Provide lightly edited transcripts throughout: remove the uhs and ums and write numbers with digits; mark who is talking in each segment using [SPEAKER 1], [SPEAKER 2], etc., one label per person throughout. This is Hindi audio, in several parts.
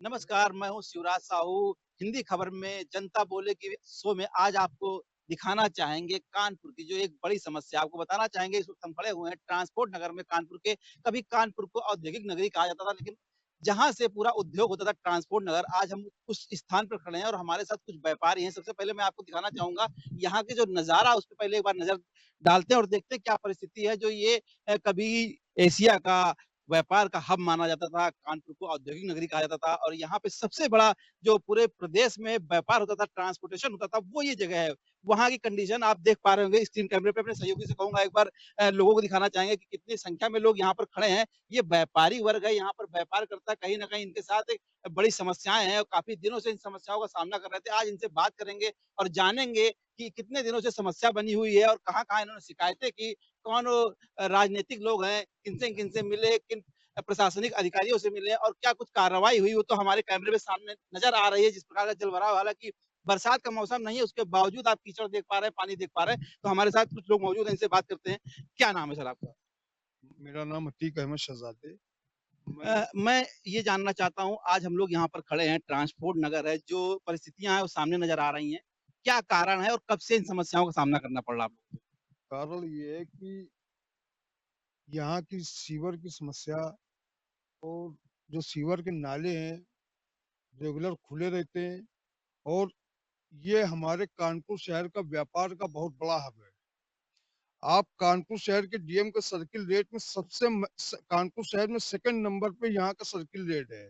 [SPEAKER 1] नमस्कार, मैं हूँ शिवराज साहू। हिंदी खबर में जनता बोले की शो में आज आपको दिखाना चाहेंगे कानपुर की जो एक बड़ी समस्या आपको बताना चाहेंगे। इस वक्त हम खड़े हुए हैं ट्रांसपोर्ट नगर में कानपुर के। कभी कानपुर को औद्योगिक नगरी कहा जाता था, लेकिन जहाँ से पूरा उद्योग होता था ट्रांसपोर्ट नगर, आज हम उस स्थान पर खड़े हैं और हमारे साथ कुछ व्यापारी हैं। सबसे पहले मैं आपको दिखाना चाहूंगा यहाँ के जो नजारा, उस पर पहले एक बार नजर डालते हैं और देखते हैं क्या परिस्थिति है। जो ये कभी एशिया का व्यापार का हब माना जाता था, कानपुर को औद्योगिक नगरी कहा जाता था और यहाँ पे सबसे बड़ा जो पूरे प्रदेश में व्यापार होता था, ट्रांसपोर्टेशन होता था, वो ये जगह है। वहाँ की कंडीशन आप देख पा रहे होंगे स्क्रीन कैमरे पे। अपने सहयोगी से कहूंगा एक बार लोगों को दिखाना चाहेंगे कि कितनी संख्या में लोग यहाँ पर खड़े हैं। ये व्यापारी वर्ग है, यहाँ पर व्यापार करता है। कहीं ना कहीं इनके साथ एक बड़ी समस्याएं हैं और काफी दिनों से इन समस्याओं का सामना कर रहे थे। आज इनसे बात करेंगे और जानेंगे कि कितने दिनों से समस्या बनी हुई है और कहाँ कहाँ इन्होंने शिकायतें की। कौन राजनीतिक लोग हैं, किनसे किनसे मिले, किन प्रशासनिक अधिकारियों से मिले और क्या कुछ कार्रवाई हुई, वो तो हमारे कैमरे में सामने नजर आ रही है। जिस प्रकार का जलभराव, हालांकि बरसात का मौसम नहीं है, उसके बावजूद आप कीचड़ देख पा रहे हैं, पानी देख पा रहे हैं। तो हमारे साथ कुछ लोग मौजूद हैं, इनसे बात करते हैं। क्या नाम है सर आपका?
[SPEAKER 2] मेरा नाम अतीक अहमद शहजादे। मैं
[SPEAKER 1] मैं ये जानना चाहता हूँ, आज हम लोग यहाँ पर खड़े हैं, ट्रांसपोर्ट नगर है, जो परिस्थितियां हैं वो सामने नजर आ रही हैं। क्या कारण है और कब से इन समस्याओं का सामना करना पड़ रहा है आप लोगों को?
[SPEAKER 2] कारण ये है कि यहाँ की सीवर की समस्या और जो सीवर के नाले हैं रेगुलर खुले रहते हैं और ये हमारे कानपुर शहर का व्यापार का बहुत बड़ा हब है। आप कानपुर शहर के डीएम के सर्किल रेट में कानपुर शहर में सेकंड नंबर पे यहाँ का सर्किल रेट है,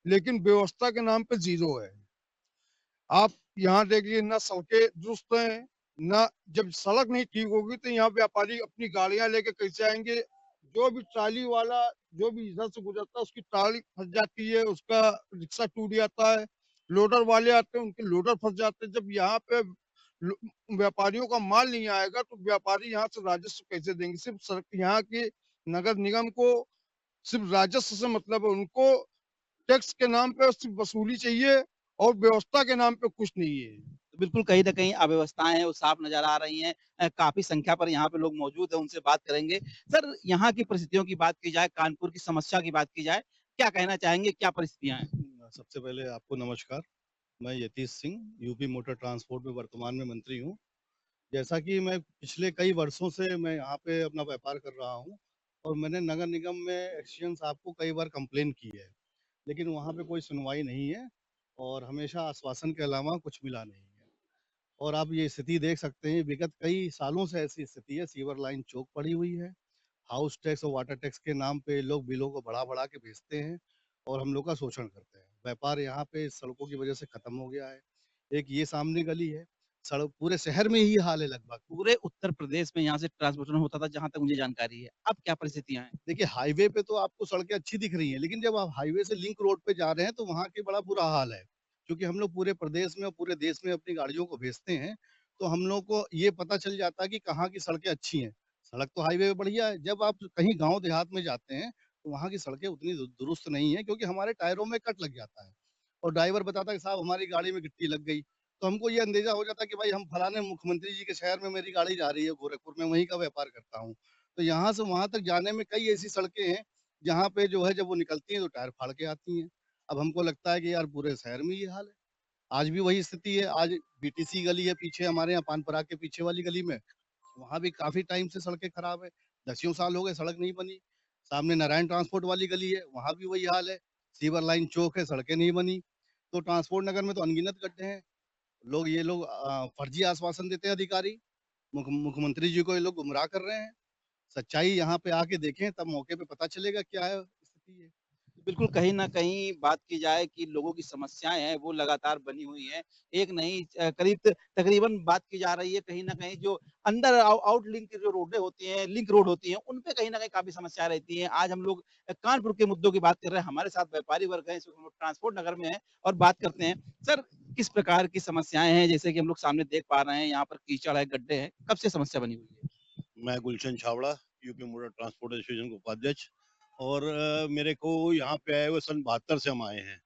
[SPEAKER 2] लेकिन व्यवस्था के नाम पे जीरो है। आप यहाँ देखिए ना सड़कें दुरुस्त हैं, ना जब सड़क नहीं ठीक होगी तो यहाँ व्यापारी अपनी गाड़ियां लेके कैसे आएंगे। जो भी ट्राली वाला जो भी इधर से गुजरता है उसकी ट्राली फंस जाती है, उसका रिक्शा टूट जाता है। लोडर वाले आते हैं उनके लोडर फंस जाते हैं। जब यहाँ पे व्यापारियों का माल नहीं आएगा तो व्यापारी यहाँ से राजस्व कैसे देंगे। सिर्फ यहाँ के नगर निगम को सिर्फ राजस्व से मतलब है। उनको टैक्स के नाम पे सिर्फ वसूली चाहिए और व्यवस्था के नाम पे कुछ नहीं है।
[SPEAKER 1] बिल्कुल, कहीं न कहीं अव्यवस्थाएँ हैं, वो साफ नज़र आ रही हैं। काफ़ी संख्या पर यहाँ पे लोग मौजूद हैं, उनसे बात करेंगे। सर, यहाँ की परिस्थितियों की बात की जाए, कानपुर की समस्या की बात की जाए, क्या कहना चाहेंगे, क्या परिस्थितियाँ हैं?
[SPEAKER 3] सबसे पहले आपको नमस्कार। मैं Yatish Singh, UP motor transport में वर्तमान में मंत्री हूँ। जैसा कि मैं पिछले कई वर्षों से मैं यहाँ पे अपना व्यापार कर रहा हूँ और मैंने नगर निगम में एक्सचेंज साहब को कई बार कंप्लेन की है, लेकिन वहाँ पे कोई सुनवाई नहीं है और हमेशा आश्वासन के अलावा कुछ मिला नहीं है। और आप ये स्थिति देख सकते हैं, विगत कई सालों से ऐसी स्थिति है, सीवर लाइन चौक पड़ी हुई है। हाउस टैक्स और वाटर टैक्स के नाम पे लोग बिलों को बढ़ा-बढ़ा के भेजते हैं और हम लोग का शोषण करते हैं। व्यापार यहाँ पे सड़कों की वजह से खत्म हो गया है। एक ये सामने गली है, सड़क पूरे शहर में ही हाल है लगभग।
[SPEAKER 1] पूरे उत्तर प्रदेश में यहाँ से ट्रांसपोर्टेशन होता था, जहाँ तक मुझे जानकारी है। अब क्या परिस्थितियाँ हैं?
[SPEAKER 3] देखिए हाईवे पे तो आपको सड़कें अच्छी दिख रही हैं, लेकिन जब आप हाईवे से लिंक रोड पे जा रहे हैं तो वहाँ के बड़ा बुरा हाल है। क्योंकि हम लोग पूरे प्रदेश में और पूरे देश में अपनी गाड़ियों को भेजते हैं, तो हम लोग को ये पता चल जाता है कि कहाँ की सड़कें अच्छी हैं। सड़क तो हाईवे पे बढ़िया है, जब आप कहीं गाँव देहात में जाते हैं, तो वहाँ की सड़कें उतनी दुरुस्त नहीं है क्योंकि हमारे टायरों में कट लग जाता है। और ड्राइवर बताता है कि साहब हमारी गाड़ी में गिट्टी लग गई, तो हमको ये अंदेशा हो जाता है कि भाई हम फलाने मुख्यमंत्री जी के शहर में मेरी गाड़ी जा रही है गोरखपुर में, वहीं का व्यापार करता हूँ। तो यहाँ से वहाँ तक जाने में कई ऐसी सड़कें हैं, जहाँ पे जो है जब वो निकलती हैं तो टायर फाड़ के आती हैं। अब हमको लगता है कि यार पूरे शहर में ये हाल है। आज भी वही स्थिति है, आज बीटीसी गली है पीछे हमारे यहाँ पान पराग के पीछे वाली गली में, वहाँ भी काफ़ी टाइम से सड़कें खराब है। दसियों साल हो गए सड़क नहीं बनी। सामने नारायण ट्रांसपोर्ट वाली गली है, वहाँ भी वही हाल है। सीवर लाइन चौक है, सड़कें नहीं बनी। तो ट्रांसपोर्ट नगर में तो अनगिनत गड्ढे हैं। ये लोग फर्जी आश्वासन देते हैं अधिकारी। मुख्यमंत्री जी को ये लोग गुमराह कर रहे हैं। सच्चाई यहाँ पे आके देखें तब मौके पे पता चलेगा क्या है स्थिति है।
[SPEAKER 1] बिल्कुल, कहीं न कहीं बात की जाए कि लोगों की समस्याएँ हैं, वो लगातार बनी हुई हैं। एक नहीं, करीब तकरीबन बात की जा रही है, कहीं न कहीं जो अंदर आउटलिंक की जो रोडें होती हैं, लिंक रोड होती हैं, उन पे कहीं न कहीं काफ़ी समस्याएँ रहती हैं। आज हम लोग कानपुर के मुद्दों की बात कर रहे हैं, हमारे साथ व्यापारी वर्ग हैं, इस वक़्त हम लोग ट्रांसपोर्ट नगर में हैं और बात करते हैं। सर, किस प्रकार की समस्याएँ हैं? जैसे कि हम लोग सामने देख पा रहे हैं, यहाँ पर कीचड़ है, गड्ढे हैं, कब से समस्या बनी हुई है?
[SPEAKER 4] मैं गुलशन छावड़ा, यूपी मोटर ट्रांसपोर्ट एसोसिएशन का उपाध्यक्ष और मेरे को यहाँ पे आए हुए सन 72 से हम आए हैं।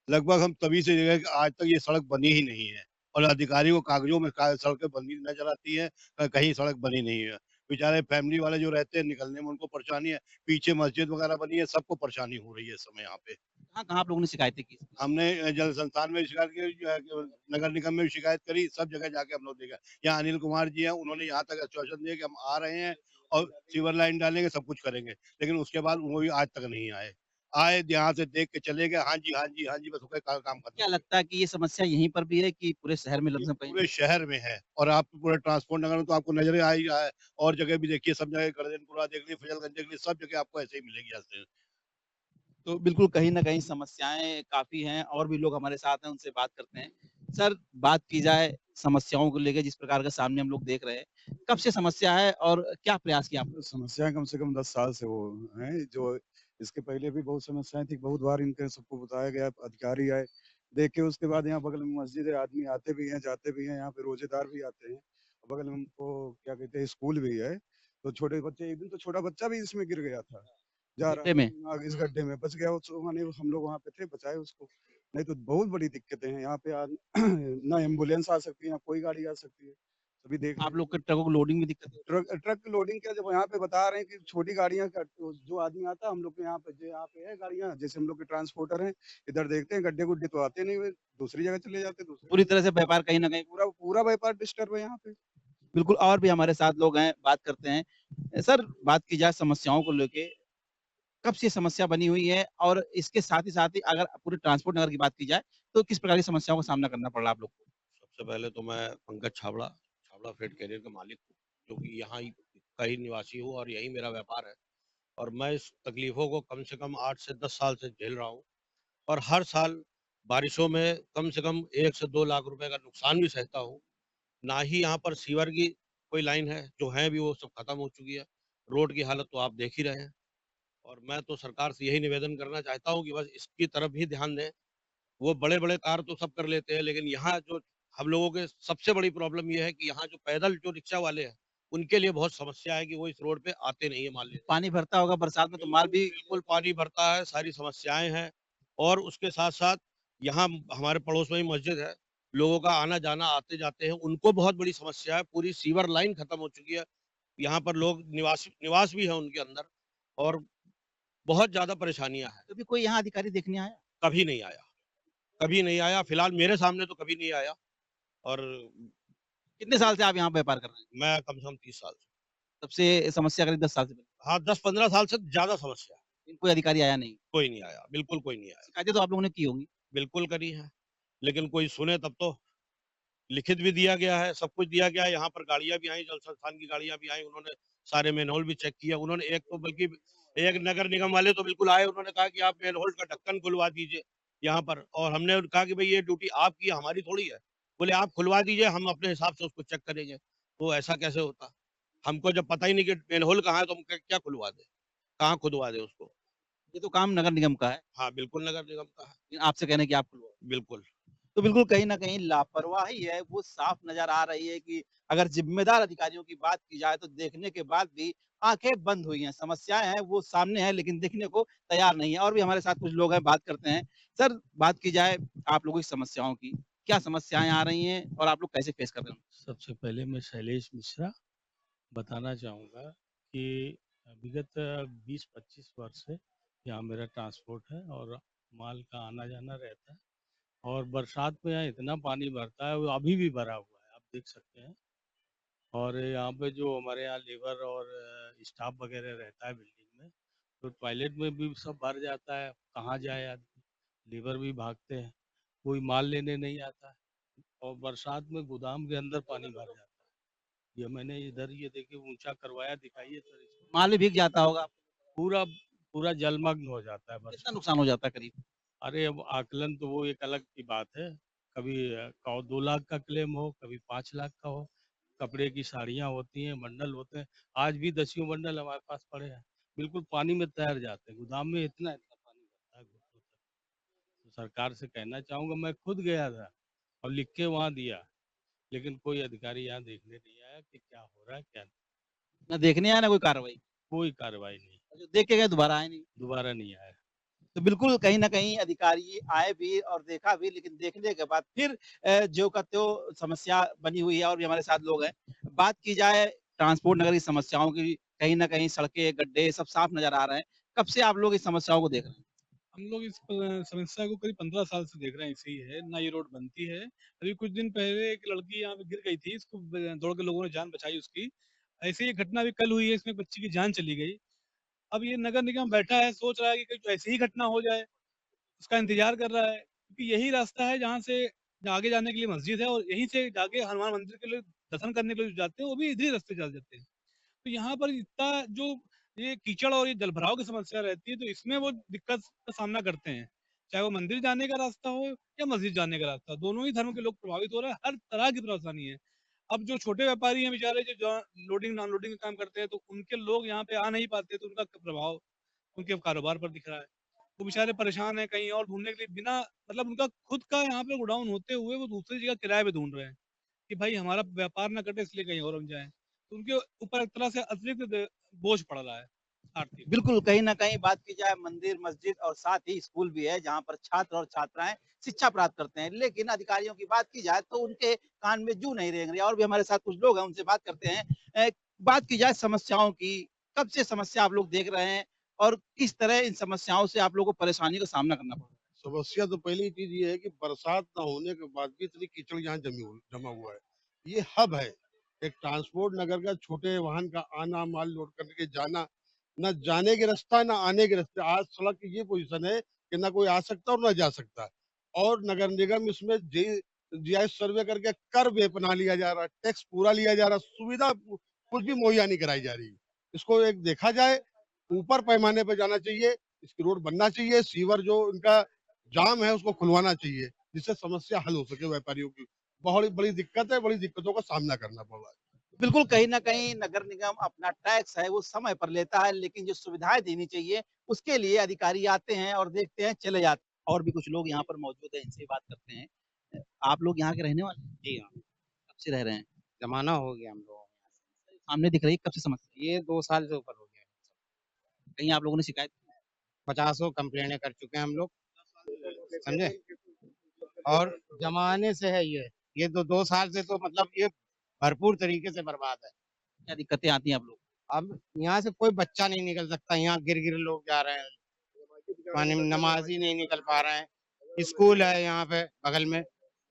[SPEAKER 4] लगभग हम तभी से जो है कि आज तक ये सड़क बनी ही नहीं है और अधिकारियों को कागजों में सड़कें बनी नजर आती है, कहीं सड़क बनी नहीं है। बेचारे फैमिली वाले जो रहते हैं निकलने में उनको परेशानी है। पीछे मस्जिद वगैरह बनी है, सबको परेशानी हो रही है इस समय यहाँ पे।
[SPEAKER 1] कहाँ आप लोगों ने शिकायतें की?
[SPEAKER 4] हमने जल संस्थान में भी शिकायत की, नगर निगम में भी शिकायत करी, सब जगह जाके हम लोग देखा। यहाँ अनिल कुमार जी हैं, उन्होंने यहाँ तक आश्वासन दिया कि हम आ रहे हैं और सीवर लाइन डालेंगे, सब कुछ करेंगे। लेकिन उसके बाद वो भी आज तक नहीं आए। आए, यहाँ से देख के चले गए, हाँ जी, हाँ जी, हाँ जी, बस हो गया, काम खत्म
[SPEAKER 1] क्या
[SPEAKER 4] हो गया।
[SPEAKER 1] लगता है कि ये समस्या यहीं पर भी है कि पूरे शहर में
[SPEAKER 4] ये
[SPEAKER 1] लमसम कहीं?
[SPEAKER 4] पूरे शहर में है और आप पूरे ट्रांसपोर्ट नगर में तो आपको नज़र आ ही रहा है, और जगह भी देखिए, सब जगह गर्दनपुरा देख लीजिए, फजलगंज देख लीजिए, सब जगह आपको ऐसे ही मिलेगी आज से।
[SPEAKER 1] तो बिल्कुल कहीं न कहीं समस्याएँ काफ़ी हैं और भी लोग हमारे साथ हैं, उनसे बात करते हैं। सर, बात की जाए समस्याओं को लेके जिस प्रकार का सामने हम लोग देख रहे हैं, कब से समस्या है और क्या प्रयास किया आपने?
[SPEAKER 5] समस्याएँ कम से कम 10 साल से वो हैं, जो इसके पहले भी बहुत समस्याएँ थी, बहुत बार इनके सबको बताया गया, अधिकारी आए, देख के उसके बाद यहाँ बगल में मस्जिद है, आदमी आते भी हैं, जाते भी हैं, यहाँ पे रोज़ेदार भी आते हैं। बगल में वो क्या कहते हैं स्कूल भी है, तो छोटे बच्चे एक दिन तो छोटा बच्चा भी इसमें गिर गया था, जा रहा
[SPEAKER 1] गड्ढे में?
[SPEAKER 5] था इस गड्ढे में, बच गया वो माने हम लोग वहाँ पे थे, बचाए उसको। नहीं तो बहुत बड़ी दिक्कतें हैं यहाँ पे ना एम्बुलेंस आ सकती है, ना कोई गाड़ी आ सकती है, सभी देख रहे
[SPEAKER 1] आप
[SPEAKER 5] हैं।
[SPEAKER 1] लोग के ट्रकों को लोडिंग में दिक्कत होती
[SPEAKER 5] ट्रक ट्रक की लोडिंग क्या जब यहाँ पे बता रहे हैं कि छोटी गाड़ियाँ का जो आदमी आता है हम लोग के यहाँ पे जो यहाँ पे है गाड़ियाँ जैसे हम लोग के ट्रांसपोर्टर हैं इधर देखते हैं गड्ढे गुड्ढे तो आते नहीं हुए दूसरी जगह चले जाते हैं,
[SPEAKER 1] है?
[SPEAKER 5] दूसरी
[SPEAKER 1] पूरी
[SPEAKER 5] जगह
[SPEAKER 1] तरह से व्यापार कहीं न कहीं
[SPEAKER 5] पूरा पूरा व्यापार डिस्टर्ब है यहाँ पे।
[SPEAKER 1] बिल्कुल और भी हमारे साथ लोग हैं, बात करते हैं। सर, बात की जाए समस्याओं को लेके, कब से समस्या बनी हुई है और इसके साथ ही अगर पूरे ट्रांसपोर्ट नगर की बात की जाए, तो किस प्रकार की समस्याओं का सामना करना पड़ रहा है आप लोग को?
[SPEAKER 6] सबसे पहले तो मैं पंकज छाबड़ा, छाबड़ा फ्रेट कैरियर का मालिक हूँ, जो कि यहाँ ही का ही निवासी हूँ और यही मेरा व्यापार है। और मैं इस तकलीफ़ों को कम से कम 8 से 10 साल से झेल रहा हूँ और हर साल बारिशों में कम से कम 1 से 2 लाख रुपए का नुकसान भी सहता हूँ। ना ही यहाँ पर सीवर की कोई लाइन है, जो है भी वो सब खत्म हो चुकी है। रोड की हालत तो आप देख ही रहे हैं और मैं तो सरकार से यही निवेदन करना चाहता हूँ कि बस इसकी तरफ भी ध्यान दें। वो बड़े-बड़े कार्य तो सब कर लेते हैं, लेकिन यहाँ जो हम लोगों के सबसे बड़ी प्रॉब्लम ये है कि यहाँ जो पैदल जो रिक्शा वाले हैं, उनके लिए बहुत समस्या है कि वो इस रोड पे आते नहीं है माल लेने।
[SPEAKER 1] पानी भरता होगा बरसात में तो माल
[SPEAKER 6] बिल्कुल,
[SPEAKER 1] भी
[SPEAKER 6] बिल्कुल पानी भरता है, सारी समस्याएँ हैं और उसके साथ-साथ यहाँ हमारे पड़ोस में ही मस्जिद है, लोगों का आना-जाना, आते-जाते हैं, उनको बहुत बड़ी समस्या है, पूरी सीवर लाइन खत्म हो चुकी है। यहाँ पर लोग निवास भी है उनके अंदर और बहुत ज़्यादा परेशानियाँ हैं।
[SPEAKER 1] कभी कोई यहाँ अधिकारी देखने आया?
[SPEAKER 6] कभी नहीं आया, कभी नहीं आया, फिलहाल मेरे सामने तो कभी नहीं आया और
[SPEAKER 1] कितने साल से आप यहाँ व्यापार कर रहे हैं?
[SPEAKER 6] मैं कम से कम 30 साल से।
[SPEAKER 1] तब से समस्या करीब 10 साल से बनी।
[SPEAKER 6] हाँ, 10-15 साल से ज़्यादा समस्या है,
[SPEAKER 1] लेकिन कोई अधिकारी आया नहीं।
[SPEAKER 6] कोई नहीं आया, बिल्कुल कोई नहीं आया।
[SPEAKER 1] शिकायतें तो आप लोगों ने की होंगी?
[SPEAKER 6] बिल्कुल करी है, लेकिन कोई सुने तब तो। लिखित भी दिया गया है, सब कुछ दिया गया है, यहाँ पर गाड़ियाँ भी आई, जल संस्थान की गाड़ियाँ भी आई, उन्होंने सारे मैनहोल भी चेक किया। उन्होंने एक तो बल्कि एक नगर निगम वाले तो बिल्कुल आए, उन्होंने कहा कि आप मैनहोल का ढक्कन खुलवा दीजिए यहाँ पर और हमने कहा कि भई ये ड्यूटी आपकी है, हमारी थोड़ी है। बोले आप खुलवा दीजिए, हम अपने हिसाब से उसको चेक करेंगे। तो ऐसा कैसे होता? हमको जब पता ही नहीं कि मैनहोल कहाँ है तो हम क्या खुलवा दें? कहाँ खुदवा दें उसको?
[SPEAKER 1] ये तो काम नगर निगम का है,
[SPEAKER 6] हाँ, बिल्कुल नगर निगम का है,
[SPEAKER 1] लेकिन आपसे कहना है कि आप खुलवाओ।
[SPEAKER 6] बिल्कुल।
[SPEAKER 1] तो बिल्कुल कहीं न कहीं लापरवाही है, वो साफ नज़र आ रही है कि अगर ज़िम्मेदार अधिकारियों की बात की जाए तो देखने के बाद भी आँखें बंद हुई हैं। समस्याएँ हैं वो सामने हैं लेकिन देखने को तैयार नहीं है और भी हमारे साथ कुछ लोग हैं बात करते हैं। सर बात की जाए आप लोगों की समस्याओं की, क्या समस्याएँ आ रही हैं और आप लोग कैसे फेस कर रहे हैं?
[SPEAKER 7] सबसे पहले मैं शैलेश मिश्रा बताना चाहूँगा कि विगत 20-25 वर्ष से यहाँ मेरा ट्रांसपोर्ट है और माल का आना-जाना रहता है और बरसात में यहाँ इतना पानी भरता है, वो अभी भी भरा हुआ है, आप देख सकते हैं। और यहाँ पे जो हमारे यहाँ लेबर और स्टाफ वगैरह रहता है बिल्डिंग में, तो टॉयलेट में भी सब भर जाता है, कहाँ जाए आदमी? लेबर भी भागते हैं, कोई माल लेने नहीं आता है और बरसात में गोदाम के अंदर पानी भर जाता है। ये मैंने इधर ये देखिए ऊँचा करवाया दिखाइए सर इसको।
[SPEAKER 1] माल भी भीग जाता होगा,
[SPEAKER 7] पूरा पूरा जलमग्न हो जाता है
[SPEAKER 1] कितना
[SPEAKER 7] बरसात।
[SPEAKER 1] नुकसान हो जाता है करीब?
[SPEAKER 7] अरे अब आकलन तो वो एक अलग की बात है। कभी 2 लाख का क्लेम हो, कभी 5 लाख का हो। कपड़े की साड़ियाँ होती हैं, बंडल होते हैं। आज भी दसियों बंडल हमारे पास पड़े हैं। बिल्कुल पानी में तैर जाते हैं। गोदाम में इतना-इतना पानी भरता है घुटनों तक। तो सरकार से कहना चाहूँगा मैं खुद गया था और लिख के वहाँ दिया, लेकिन कोई अधिकारी यहाँ देखने नहीं आया कि क्या हो रहा है, क्या नहीं।
[SPEAKER 1] ना देखने आया ना कोई कार्रवाई।
[SPEAKER 7] कोई कार्रवाई नहीं,
[SPEAKER 1] जो देख के गए दोबारा आए नहीं।
[SPEAKER 7] दोबारा नहीं आया।
[SPEAKER 1] तो बिल्कुल कहीं न कहीं अधिकारी आए भी और देखा भी लेकिन देखने के बाद फिर ज्यों का त्यों समस्या बनी हुई है और भी हमारे साथ लोग हैं। बात की जाए ट्रांसपोर्ट नगर की समस्याओं की, कहीं न कहीं सड़कें, गड्ढे सब साफ नज़र आ रहे हैं। कब से आप लोग इस समस्याओं को देख रहे हैं?
[SPEAKER 7] हम लोग इस समस्या को करीब 15 साल से देख रहे हैं, ऐसे ही है ना, ये रोड बनती है। अभी कुछ दिन पहले एक लड़की यहाँ पे गिर गई थी, इसको दौड़ के लोगों ने जान बचाई उसकी। ऐसे ही घटना भी कल हुई है, इसमें बच्ची की जान चली गई। अब ये नगर निगम बैठा है, सोच रहा है कि कहीं ऐसी ही घटना हो जाए, उसका इंतजार कर रहा है, क्योंकि यही रास्ता है जहाँ से आगे जाने के लिए मस्जिद है, और यहीं से जाके हनुमान मंदिर के लिए दर्शन करने के लिए जो जाते हैं वो भी इसी रास्ते चल जाते हैं। तो यहाँ पर इतना जो ये कीचड़ और ये जलभराव की समस्या रहती है, तो इसमें वो दिक्कत का सामना करते हैं, चाहे वो मंदिर जाने का रास्ता हो या मस्जिद जाने का रास्ता, दोनों ही धर्म के लोग प्रभावित हो रहे हैं, हर तरह की परेशानी है। अब जो छोटे व्यापारी हैं बेचारे, जो लोडिंग अनलोडिंग का काम करते हैं, तो उनके लोग यहाँ पे आ नहीं पाते, तो उनका प्रभाव उनके कारोबार पर दिख रहा है। वो बेचारे परेशान हैं, कहीं और ढूंढने के लिए बिना मतलब उनका खुद का यहाँ पे गोडाउन होते हुए वो दूसरी जगह किराए पे ढूंढ रहे हैं कि भाई हमारा व्यापार ना कटे, इसलिए कहीं और हम जाएं। तो उनके ऊपर एक तरह से अतिरिक्त बोझ पड़ रहा है आर्थिक।
[SPEAKER 1] बिल्कुल, कहीं न कहीं बात की जाए मंदिर, मस्जिद और साथ ही स्कूल भी है, जहाँ पर छात्र और छात्राएँ शिक्षा प्राप्त करते हैं। लेकिन अधिकारियों की बात की जाए तो उनके कान में जूं नहीं रेंग रही, और भी हमारे साथ कुछ लोग हैं, उनसे बात करते हैं। बात की जाए समस्याओं की, कब से समस्या आप लोग देख रहे हैं और किस तरह इन समस्याओं से आप लोगों को परेशानी का सामना करना पड़ रहा है?
[SPEAKER 4] समस्या तो पहली चीज ये है कि बरसात ना होने के बाद भी इतनी कीचड़ यहाँ जमा हुआ है। ये हब है एक ट्रांसपोर्ट नगर का, छोटे वाहन का आना, माल लोड करके जाना, न जाने के रास्ता न आने के रास्ते। आज सड़क की ये पोजीशन है कि ना कोई आ सकता और ना जा सकता। और नगर निगम इसमें जीआईएस सर्वे करके कर बेपना लिया जा रहा है, टैक्स पूरा लिया जा रहा है, सुविधा कुछ भी मुहैया नहीं कराई जा रही। इसको एक देखा जाए, ऊपर पैमाने पर जाना चाहिए, इसकी रोड बनना चाहिए, सीवर जो इनका जाम है उसको खुलवाना चाहिए, जिससे समस्या हल हो सके व्यापारियों की। बहुत बड़ी दिक्कत है, बड़ी दिक्कतों का सामना करना पड़ रहा है।
[SPEAKER 1] बिल्कुल, कहीं न कहीं नगर निगम अपना टैक्स है वो समय पर लेता है, लेकिन जो सुविधाएँ देनी चाहिए, उसके लिए अधिकारी आते हैं और देखते हैं, चले जाते हैं। और भी कुछ लोग यहाँ पर मौजूद हैं, इनसे बात करते हैं। आप लोग यहाँ के रहने वाले हैं?
[SPEAKER 8] जी हाँ,
[SPEAKER 1] कब से रह रहे हैं?
[SPEAKER 8] ज़माना हो गया हम लोगों को।
[SPEAKER 1] सामने दिख रही है, कब से समस्या
[SPEAKER 8] ये 2 साल से ऊपर हो गया है।
[SPEAKER 1] है? कहीं आप लोगों ने शिकायत की?
[SPEAKER 8] पचासों कंप्लेनें कर चुके हैं हम लोग, समझे? और ज़माने से है ये। ये 2 साल से तो मतलब ये भरपूर तरीके से बर्बाद है।
[SPEAKER 1] क्या दिक्कतें आती हैं आप लोग?
[SPEAKER 8] अब यहाँ से कोई बच्चा नहीं निकल सकता, यहाँ गिर-गिर लोग जा रहे हैं, पानी में नमाज़ी नहीं निकल पा रहे हैं। स्कूल है यहाँ पे बगल में,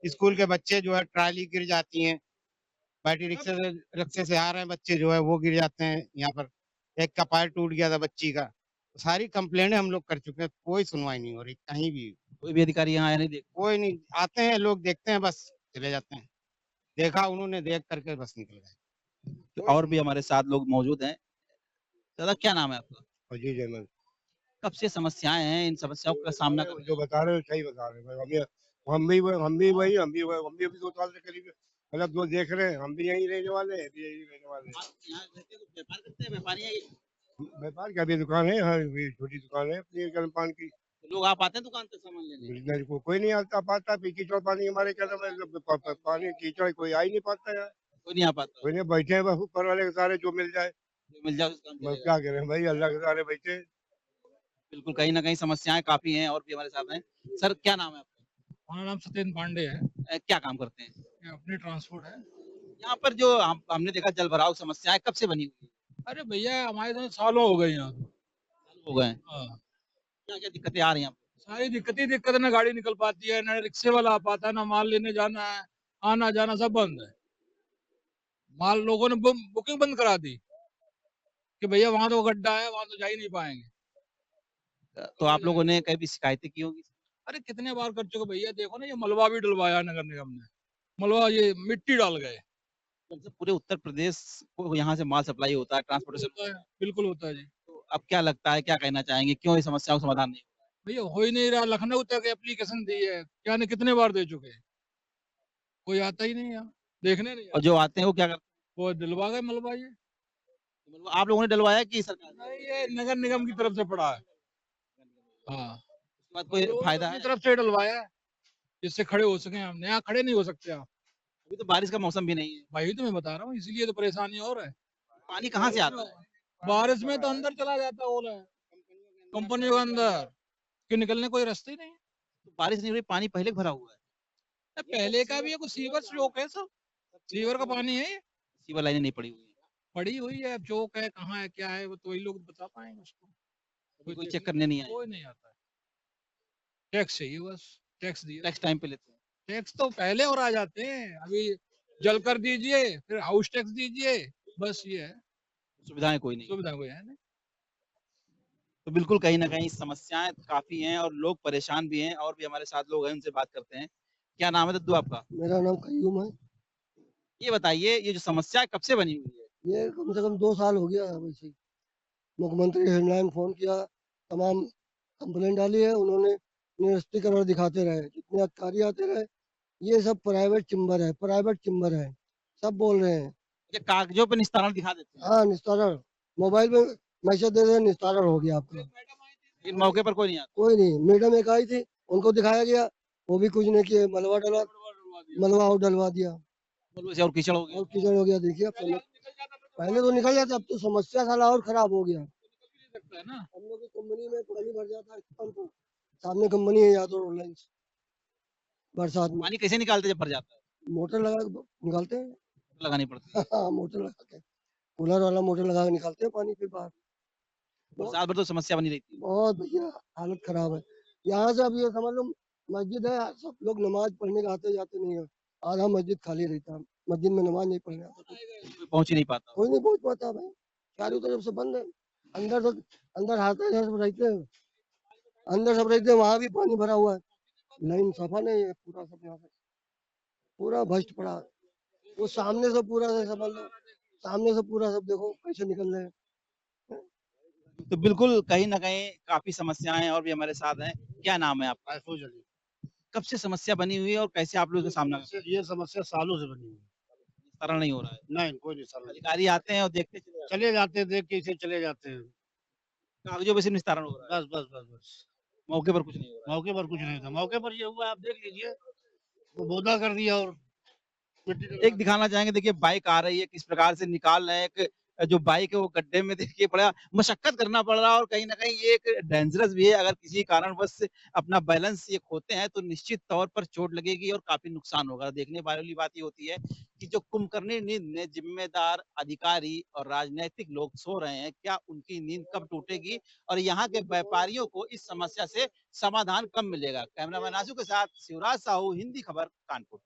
[SPEAKER 8] स्कूल के बच्चे जो है ट्राली गिर जाती हैं, बैटरी रिक्शे से आ रहे हैं बच्चे जो है वो गिर जाते हैं यहाँ पर। एक का पैर टूट गया था बच्ची का। सारी कंप्लेनें हम लोग कर चुके हैं, कोई सुनवाई नहीं हो रही कहीं भी।
[SPEAKER 1] कोई भी अधिकारी यहाँ आया नहीं देख
[SPEAKER 8] कोई नहीं, आते हैं लोग देखते हैं बस चले जाते हैं। देखा उन्होंने, देख करके बस निकल गए।
[SPEAKER 1] और भी हमारे साथ लोग मौजूद हैं। दादा क्या नाम है आपका?
[SPEAKER 5] अजीज अहमद।
[SPEAKER 1] कब से समस्याएँ हैं, इन समस्याओं का सामना कर
[SPEAKER 5] जो बता रहे हो सही बता रहे हो। हम भी अभी 2 साल से करीब मतलब जो देख रहे हैं, हम भी यहीं रहने वाले हैं, भी यहीं रहने वाले हैं।
[SPEAKER 1] आप यहाँ रहते हो, व्यापार करते हैं, व्यापारी हैं ये?
[SPEAKER 5] व्यापार की अभी दुकान है, हाँ, ये छोटी दुकान है अपनी गर्म पान की।
[SPEAKER 1] लोग आप आते हैं दुकान पे सामान लेने?
[SPEAKER 5] मेरे को कोई नहीं आता पाता, कीचड़ पानी हमारे क्या नाम है, पानी कीचड़ कोई आ ही नहीं पाता यार।
[SPEAKER 1] कोई नहीं आ पाता?
[SPEAKER 5] कोई नहीं, बैठे हैं बस ऊपर वाले के सारे, जो मिल जाए।
[SPEAKER 1] जो मिल जाए उस काम
[SPEAKER 5] बस
[SPEAKER 1] चलेगा।
[SPEAKER 5] क्या करें भाई, अल्लाह के सारे बैठे हैं।
[SPEAKER 1] बिल्कुल, कहीं न कहीं समस्याएँ काफ़ी हैं, और भी हमारे साथ हैं। सर क्या नाम है आपका?
[SPEAKER 7] हमारा नाम सत्येंद्र पांडे है,
[SPEAKER 1] क्या काम करते हैं?
[SPEAKER 7] ये अपनी ट्रांसपोर्ट है।
[SPEAKER 1] यहाँ पर जो हमने देखा जलभराव समस्याएँ कब से बनी हुई
[SPEAKER 7] अरे भैया हमारे तो सालों हो गए यहाँ तो।
[SPEAKER 1] हो गए हैं?
[SPEAKER 7] हाँ,
[SPEAKER 1] क्या-क्या दिक्कतें आ रही हैं आपको?
[SPEAKER 7] सारी दिक्कत है, ना गाड़ी निकल पाती है, ना रिक्शे वाला आ पाता है, ना माल लेने जाना है, आना जाना सब बंद है। माल लोगों ने बुकिंग बंद करा दी कि भैया वहां तो गड्ढा है, वहां तो जा ही नहीं पाएंगे।
[SPEAKER 1] तो आप लोगों ने कभी शिकायतें की होंगी?
[SPEAKER 7] अरे कितने बार कर चुके भैया, देखो ना ये मलबा भी डलवाया नगर निगम ने, मलबा ये मिट्टी डाल गए।
[SPEAKER 1] मतलब पूरे उत्तर प्रदेश को यहाँ से माल सप्लाई होता है, ट्रांसपोर्टेशन
[SPEAKER 7] होता है, बिल्कुल होता है जी।
[SPEAKER 1] तो अब क्या लगता है, क्या कहना चाहेंगे, क्यों इस समस्या का समाधान नहीं हो रहा
[SPEAKER 7] भैया हो ही नहीं रहा, लखनऊ तक एप्लीकेशन दी है, क्या नहीं कितने बार दे चुके हैं, कोई आता ही नहीं यहाँ देखने नहीं
[SPEAKER 1] है? और जो आते हैं वो क्या करते
[SPEAKER 7] वो दिलवा गए मलबा ये।
[SPEAKER 1] हैं? मतलब आप लोगों ने डलवाया कि सरकार ने?
[SPEAKER 7] नहीं, ये नगर निगम की तरफ से पड़ा है। हाँ,
[SPEAKER 1] उसके बाद कोई फायदा
[SPEAKER 7] अपनी
[SPEAKER 1] है?
[SPEAKER 7] तरफ से डलवाया है, जिससे खड़े हो सके हम, यहाँ खड़े नहीं हो सकते आप।
[SPEAKER 1] अभी तो बारिश का मौसम भी नहीं है,
[SPEAKER 7] भाई तो मैं बता रहा हूँ, इसीलिए तो परेशानी और है।
[SPEAKER 1] पानी कहाँ से आता है?
[SPEAKER 7] बारिश में तो अंदर चला जाता हो रहा है, कंपनियों के अंदर, कि निकलने कोई रास्ते ही नहीं है।
[SPEAKER 1] तो बारिश नहीं हो रही, पानी पहले भरा हुआ है,
[SPEAKER 7] पहले का भी है, कुछ सीवर चौक है, सब सीवर का पानी है ये।
[SPEAKER 1] सीवर लाइनें नहीं पड़ी हुई है,
[SPEAKER 7] पड़ी हुई है, अब चौक है कहाँ है क्या है वो तो वही लोग बता पाएंगे उसको।
[SPEAKER 1] कोई चेक करने नहीं आया।
[SPEAKER 7] कोई नहीं आता है।
[SPEAKER 9] टैक्स चाहिए बस, टैक्स दिए।
[SPEAKER 1] टैक्स टाइम पे लेते हैं?
[SPEAKER 9] टैक्स तो पहले और आ जाते हैं, अभी जल कर दीजिए, फिर हाउस टैक्स दीजिए, बस ये है,
[SPEAKER 1] सुविधाएं कोई नहीं।
[SPEAKER 9] सुविधा कोई है नहीं।
[SPEAKER 1] तो बिल्कुल कहीं न कहीं समस्याएँ काफ़ी हैं और लोग परेशान भी हैं और भी हमारे साथ लोग हैं, उनसे बात करते हैं। क्या नाम है दद्दू आपका?
[SPEAKER 10] मेरा नाम कय्यूम है।
[SPEAKER 1] ये बताइए ये जो समस्या है कब से बनी हुई है?
[SPEAKER 10] ये कम से कम 2 साल हो गया है वैसे ही। मुख्यमंत्री हेडलाइन फ़ोन किया, तमाम कंप्लेंट डाली है, उन्होंने निरस्तीकरण दिखाते रहे, जितने अधिकारी आते रहे, ये सब प्राइवेट चेम्बर है, प्राइवेट चेम्बर है, सब बोल रहे हैं।
[SPEAKER 1] ये कागज़ों पे निस्तारण दिखा देते हैं,
[SPEAKER 10] हाँ, निस्तारण, मोबाइल में मैसेज दे रहे हैं निस्तारण हो गया आपका।
[SPEAKER 1] लेकिन मौके पर कोई नहीं आता।
[SPEAKER 10] कोई नहीं, मैडम एक आई थी, उनको दिखाया गया, वो भी कुछ नहीं किए, मलबा और डलवा दिया
[SPEAKER 1] मतलब से और कीचड़ हो गया।
[SPEAKER 10] और कीचड़ हो गया। देखिए अब पहले तो निकल जाता, अब तो समस्या साला और खराब हो गया। हम लोग की कंपनी में पानी भर जाता है पंप, सामने कंपनी है यादव लाइन्स, बरसात में
[SPEAKER 1] पानी कैसे निकालते जब भर जाता है?
[SPEAKER 10] मोटर लगा के निकालते हैं।
[SPEAKER 1] लगानी पड़ती है।
[SPEAKER 10] हाँ, मोटर लगा के, कूलर वाला मोटर लगा के निकालते हैं पानी फिर बाहर।
[SPEAKER 1] बरसात भर तो समस्या बनी रहती है।
[SPEAKER 10] बहुत भैया हालत खराब है। यहाँ से अब ये समझ लो मस्जिद है, सब लोग नमाज पढ़ने के आते जाते नहीं है, आधा मस्जिद खाली रहता है, मस्जिद में नमाज नहीं पढ़ने आता कोई।
[SPEAKER 1] कोई पहुँच ही नहीं पाता।
[SPEAKER 10] कोई नहीं पहुंच पाता भाई, चारों तरफ से बंद है। अंदर तक अंदर हाथ सब रहते हैं, अंदर सब रहते हैं, वहां भी पानी भरा हुआ है, लाइन सफा नहीं है, पूरा सब यहाँ से पूरा भ्रष्ट पड़ा है। वो सामने से पूरा से समझ लो, सामने से पूरा सब देखो कैसे निकल रहे हैं।
[SPEAKER 1] तो बिल्कुल कहीं न कहीं काफ़ी समस्याएँ और भी हमारे साथ हैं। क्या नाम है आपका?
[SPEAKER 3] महफूज अली।
[SPEAKER 1] कब से समस्या बनी हुई है और कैसे आप लोग इसका सामना कर रहे हैं?
[SPEAKER 3] ये समस्या सालों से बनी हुई है।
[SPEAKER 1] निस्तारण नहीं हो रहा है।
[SPEAKER 3] नहीं, कोई निस्तारण नहीं।
[SPEAKER 1] अधिकारी आते हैं और देखते चले जाते
[SPEAKER 3] चले जाते हैं, देख के इसे चले जाते हैं।
[SPEAKER 1] हैं। कागज़ों पे सिर्फ निस्तारण हो रहा है।
[SPEAKER 3] बस।
[SPEAKER 1] मौके पर कुछ नहीं हो रहा है।
[SPEAKER 3] मौके पर कुछ नहीं था। मौके पर ये हुआ, आप देख लीजिए, वो बोदा कर दिया और मिट्टी डलवा
[SPEAKER 1] एक दिखाना चाहेंगे देखिए बाइक आ रही है किस प्रकार से निकाल रहे हैं एक जो बाइक है वो गड्ढे में देखिए बड़ा मशक्कत करना पड़ रहा है और कहीं न कहीं ये एक डेंजरस भी है अगर किसी कारणवश अपना बैलेंस ये खोते हैं तो निश्चित तौर पर चोट लगेगी और काफ़ी नुकसान होगा। देखने वाली बात ये होती है कि जो कुंभकर्णी नींद में जिम्मेदार अधिकारी और राजनैतिक लोग सो रहे हैं, क्या उनकी नींद कब टूटेगी और यहाँ के व्यापारियों को इस समस्या से समाधान कब मिलेगा? कैमरामैन आशु के साथ शिवराज साहू, हिंदी खबर, कानपुर।